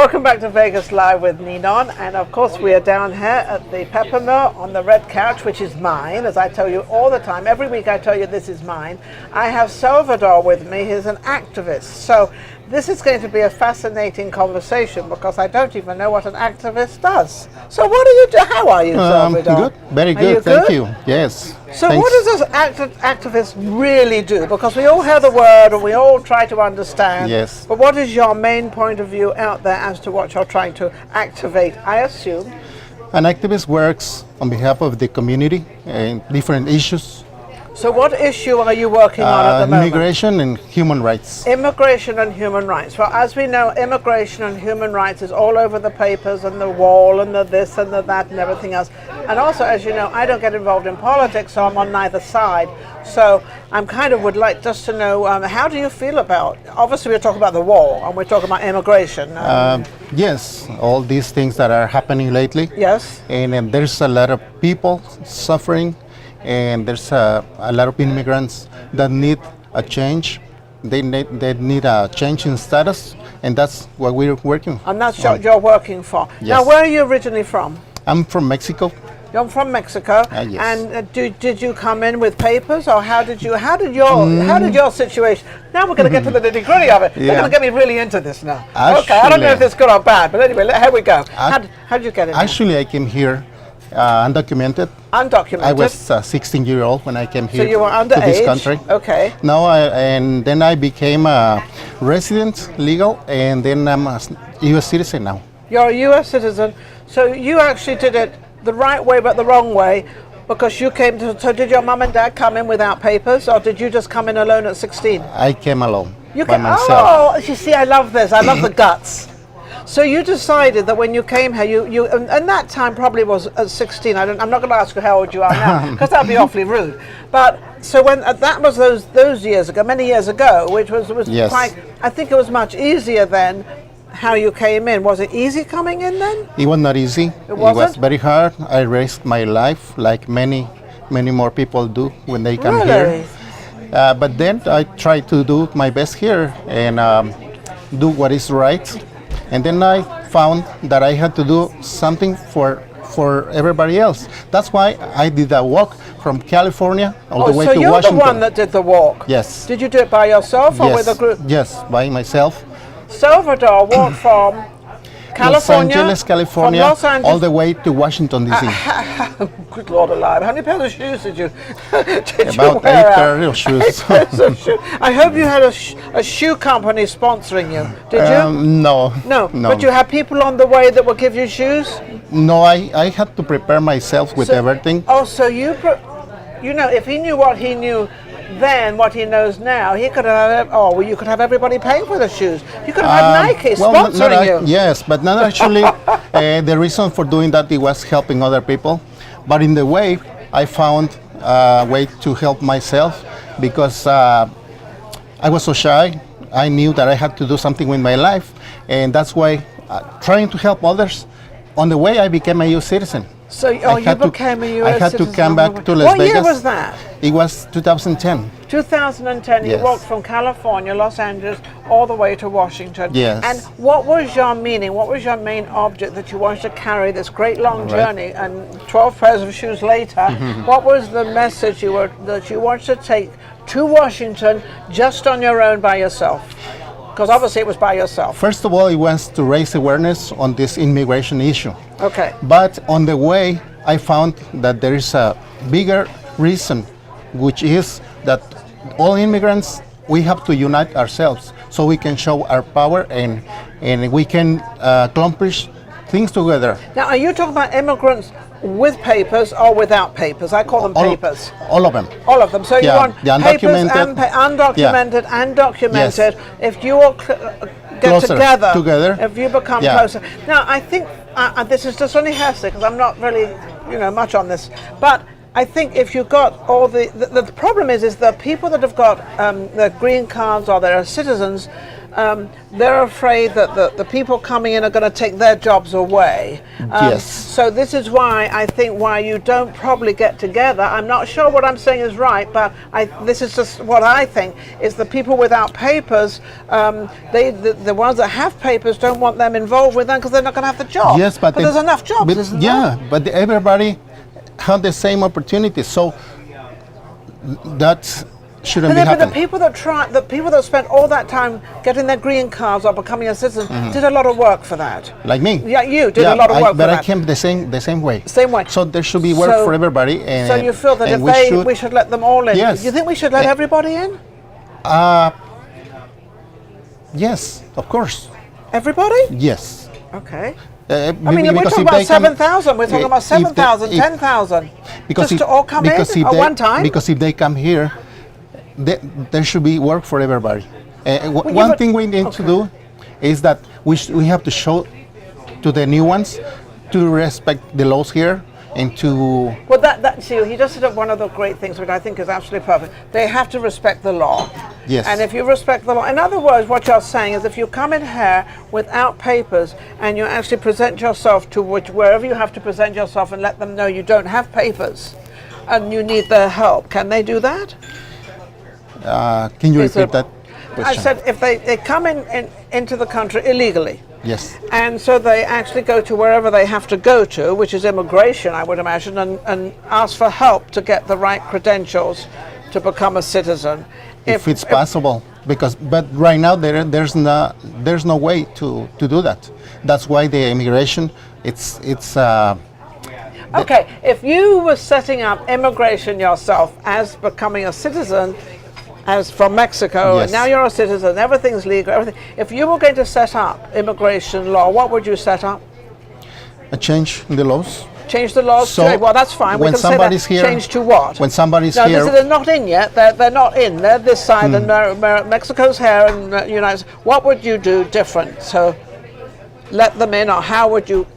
Welcome back to Vegas Live with Ninon, and of course we are down here at the Peppermill on the red couch, which is mine, as I tell you all the time. Every week I tell you this is mine. I have Salvador with me. He's an activist. So this is going to be a fascinating conversation because I don't even know what an activist does. So what do you do? How are you, Salvador? Good, very good, thank you. Yes. So thanks. what does this activist really do? Because we all hear the word and we all try to understand. Yes. But what is your main point of view out there as to what you're trying to activate, I assume? An activist works on behalf of the community and different issues. So what issue are you working on at the moment? Immigration and human rights. Immigration and human rights. Well, as we know, immigration and human rights is all over the papers and the wall and the this and the that and everything else. And also, as you know, I don't get involved in politics, so I'm on neither side. So I'm kind of would like just to know, how do you feel about, obviously we're talking about the wall and we're talking about immigration. Yes, all these things that are happening lately. Yes. And there's a lot of people suffering, and there's a lot of immigrants that need a change. They need a change in status, and that's what we're working on. And that's what you're working for. Yes. Now, where are you originally from? I'm from Mexico. You're from Mexico. Yes. And did you come in with papers, or how did your situation? Now we're going to get to the nitty gritty of it. They're going to get me really into this now. Okay, I don't know if it's good or bad, but anyway, here we go. How did you get in? Actually, I came here undocumented. Undocumented. I was 16-year-old when I came here so you were underage. to this country. Okay. No, and then I became a resident, legal, and then I'm a U.S. citizen now. You're a U.S. citizen, so you actually did it the right way but the wrong way, because you came to, so did your mum and dad come in without papers, or did you just come in alone at 16? I came alone by myself. Oh, you see, I love this. I love the guts. So you decided that when you came here, and that time probably was at 16. I'm not going to ask you how old you are now, because that would be awfully rude. But so when that was those years ago, many years ago, which was yes. quite, I think it was much easier then. How you came in? Was it easy coming in then? It was not easy. It wasn't? Was very hard. I risked my life like many more people do when they come really? here. But then I tried to do my best here and do what is right. And then I found that I had to do something for everybody else. That's why I did that walk from California all the way to Washington. So you're the one that did the walk? Yes. Did you do it by yourself or with a group? Yes, by myself. Salvador walked from California, Los Angeles, California, from Los Angeles, all the way to Washington D.C. Good Lord alive! How many pairs of shoes did you About 8 pairs of shoes. I hope you had a shoe company sponsoring you. Did you? No. But you had people on the way that would give you shoes. No, I had to prepare myself with everything. Oh, so you know, if he knew what he knew then, what he knows now, he could have. Oh, well, you could have everybody paying for the shoes. You could have had Nike sponsoring you. Yes, but not actually. The reason for doing that, it was helping other people. But in the way, I found a way to help myself because I was so shy. I knew that I had to do something with my life, and that's why trying to help others. On the way, I became a U.S. citizen. So you became a U.S. I had citizen. to come back to Las Vegas. What year was that? It was 2010. 2010, yes. You walked from California, Los Angeles, all the way to Washington. Yes. And what was your meaning? What was your main object that you wanted to carry this great long journey? And 12 pairs of shoes later, what was the message that you wanted to take to Washington just on your own by yourself? Because obviously it was by yourself. First of all, it was to raise awareness on this immigration issue. Okay. But on the way, I found that there is a bigger reason, which is that all immigrants, we have to unite ourselves so we can show our power and we can accomplish things together. Now, are you talking about immigrants with papers or without papers? I call them papers. All of them. All of them. So you want the papers undocumented, and documented. Yes. If you all get together, if you become closer. Now, I think this is just only hearsay because I'm not really, much on this. But I think if you got all the problem is the people that have got the green cards or they're citizens, they're afraid that the people coming in are going to take their jobs away. Yes. So this is why I think why you don't probably get together. I'm not sure what I'm saying is right, but this is just what I think, is the people without papers, the ones that have papers don't want them involved with them because they're not going to have the job. Yes, but there's enough jobs, isn't there? Yeah, but everybody have the same opportunities, so that shouldn't be But happening. the people that spent all that time getting their green cards or becoming a citizen did a lot of work for that. Like me. Yeah, you did a lot of work for but that. I came the same way. Same way. So there should be work for everybody. And, so you feel that and if we should let them all in? Yes. Do you think we should let everybody in? Yes, of course. Everybody? Yes. Okay. I mean, we're talking about 7,000. We're talking about 7,000, 10,000. Just to all come in at one time? Because if they come here, there should be work for everybody. One thing we need to do is that we have to show to the new ones to respect the laws here and to... Well, see, he just said one of the great things, which I think is absolutely perfect. They have to respect the law. Yes. And if you respect the law, in other words, what you're saying is if you come in here without papers and you actually present yourself to wherever you have to present yourself and let them know you don't have papers and you need their help, can they do that? Can you repeat that question? I said if they come into the country illegally. Yes. And so they actually go to wherever they have to go to, which is immigration, I would imagine, and ask for help to get the right credentials to become a citizen. If it's possible, but right now there's no way to do that. That's why the immigration, it's. Okay, if you were setting up immigration yourself as becoming a citizen, as from Mexico, Yes. and now you're a citizen, everything's legal, everything. If you were going to set up immigration law, what would you set up? A change in the laws. Change the laws? So well, that's fine. We when can say that. somebody's here, change to what? When somebody's no, here, they're not in yet. They're not in. They're this side, and Mexico's here, and United States. What would you do different? So let them in, or how would you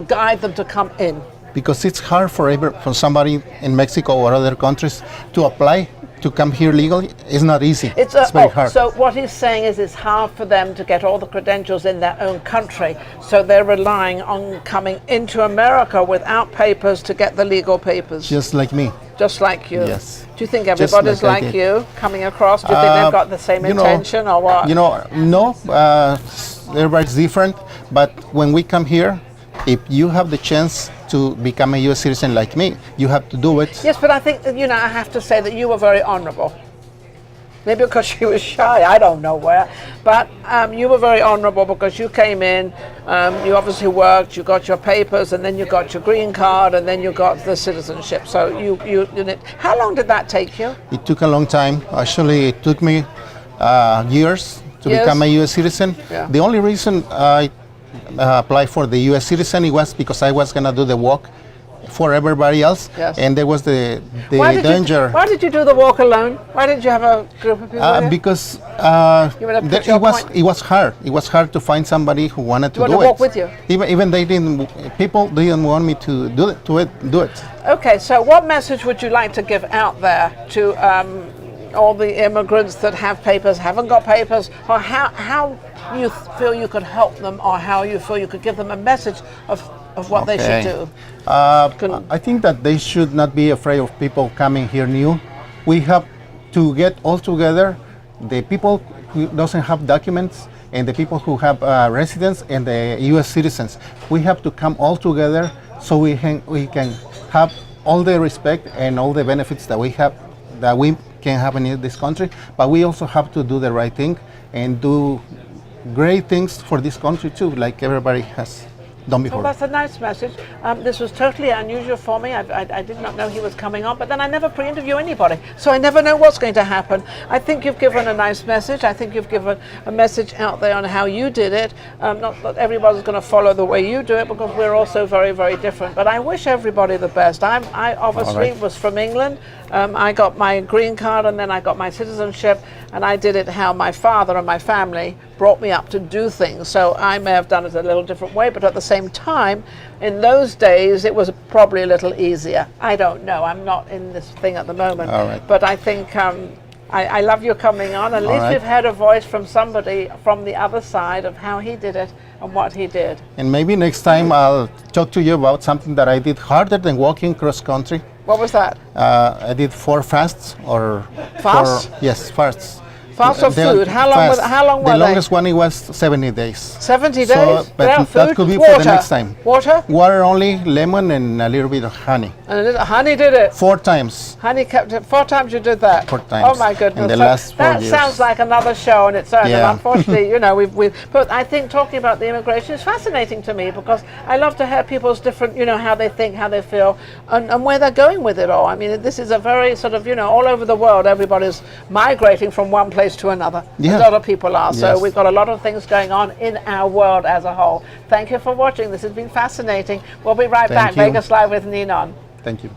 guide them to come in? Because it's hard for somebody in Mexico or other countries to apply to come here legally. It's not easy. It's very hard. So what he's saying is it's hard for them to get all the credentials in their own country. So they're relying on coming into America without papers to get the legal papers. Just like me. Just like you. Yes. Do you think everybody's like you coming across? Do you think they've got the same intention or what? No. Everybody's different. But when we come here, if you have the chance to become a U.S. citizen like me, you have to do it. Yes, but I think, I have to say that you were very honorable. Maybe because she was shy, I don't know where. But you were very honorable because you came in, you obviously worked, you got your papers, and then you got your green card, and then you got the citizenship. So how long did that take you? It took a long time. Actually, it took me years to become a U.S. citizen. Yeah. The only reason I applied for the U.S. citizen, it was because I was going to do the walk for everybody else. Yes. And there was the danger. Why did you do the walk alone? Why didn't you have a group of people with you? Because it was hard. It was hard to find somebody who wanted to do it. Walk with you? Even people didn't want me to do it. Okay, so what message would you like to give out there to all the immigrants that have papers, haven't got papers, or how you feel you could help them, or how you feel you could give them a message of what they should do? I think that they should not be afraid of people coming here new. We have to get all together, the people who doesn't have documents and the people who have residence and the U.S. citizens. We have to come all together so we can have all the respect and all the benefits that we can have in this country, but we also have to do the right thing and do great things for this country too, like everybody has done before. Well, that's a nice message. This was totally unusual for me. I did not know he was coming on, but then I never pre-interview anybody, so I never know what's going to happen. I think you've given a nice message. I think you've given a message out there on how you did it. Not that everybody's going to follow the way you do it, because we're also very, very different. But I wish everybody the best. I obviously was from England. I got my green card and then I got my citizenship, and I did it how my father and my family brought me up to do things. So I may have done it a little different way, but at the same time, in those days, it was probably a little easier. I don't know. I'm not in this thing at the moment. All right. But I think I love you coming on. At least right. we've heard a voice from somebody from the other side of how he did it and what he did. And maybe next time I'll talk to you about something that I did harder than walking cross country. What was that? I did 4 fasts or Fasts? Yes, fasts. Fast of They are food. How long? fast. How long were The they? longest one it was 70 days. 70 So, days. but without that food? could be Water. for the next time. Water. Water only, lemon, and a little bit of honey. And a little, honey did it. 4 times. Honey kept it. 4 times you did that. 4 times. Oh my goodness. In the So last 4 that years. sounds like another show on its own. Yeah. And unfortunately, you know, we've. But I think talking about the immigration is fascinating to me because I love to hear people's different, you know, how they think, how they feel, and where they're going with it all. I mean, this is a very sort of, you know, all over the world, everybody's migrating from one place to another. Yeah. A lot of people are. So Yes. we've got a lot of things going on in our world as a whole. Thank you for watching. This has been fascinating. We'll be right back. you. Vegas Live with Ninon. Thank you.